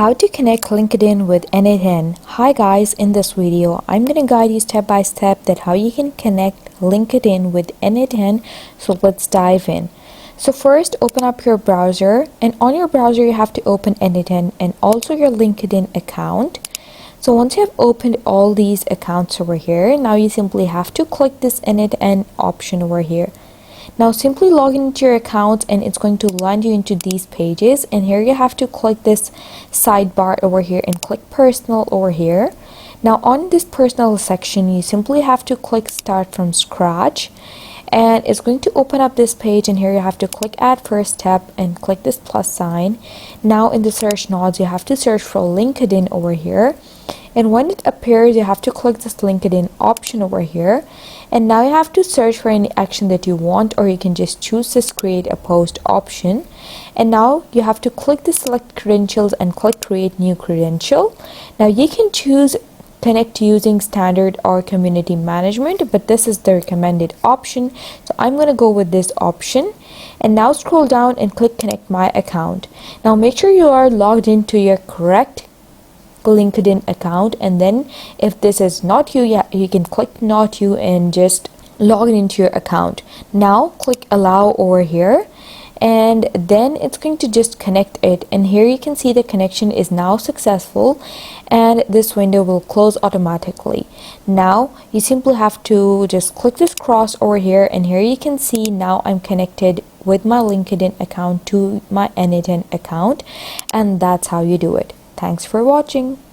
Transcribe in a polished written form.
How to connect LinkedIn with n8n. Hi guys, in this video I'm going to guide you step by step that how you can connect LinkedIn with n8n. So let's dive in. So first open up your browser, and on your browser you have to open n8n and also your LinkedIn account. So once you have opened all these accounts over here, now you simply have to click this n8n option over here. Now simply log into your account and it's going to land you into these pages, and here you have to click this sidebar over here and click personal over here. Now on this personal section you simply have to click start from scratch, and it's going to open up this page, and here you have to click add first step and click this plus sign. Now in the search nodes you have to search for LinkedIn over here, and when it appears you have to click this LinkedIn option over here, and now you have to search for any action that you want, or you can just choose this create a post option. And now you have to click the select credentials and click create new credential. Now you can choose connect using standard or community management, but this is the recommended option, so I'm going to go with this option. And now scroll down and click connect my account. Now make sure you are logged into your correct LinkedIn account, and then if this is not you, you can click not you and just log into your account. Now click allow over here, and then it's going to just connect it, and here you can see the connection is now successful and this window will close automatically. Now you simply have to just click this cross over here, and here you can see now I'm connected with my LinkedIn account to my n8n account, and that's how you do it. Thanks for watching.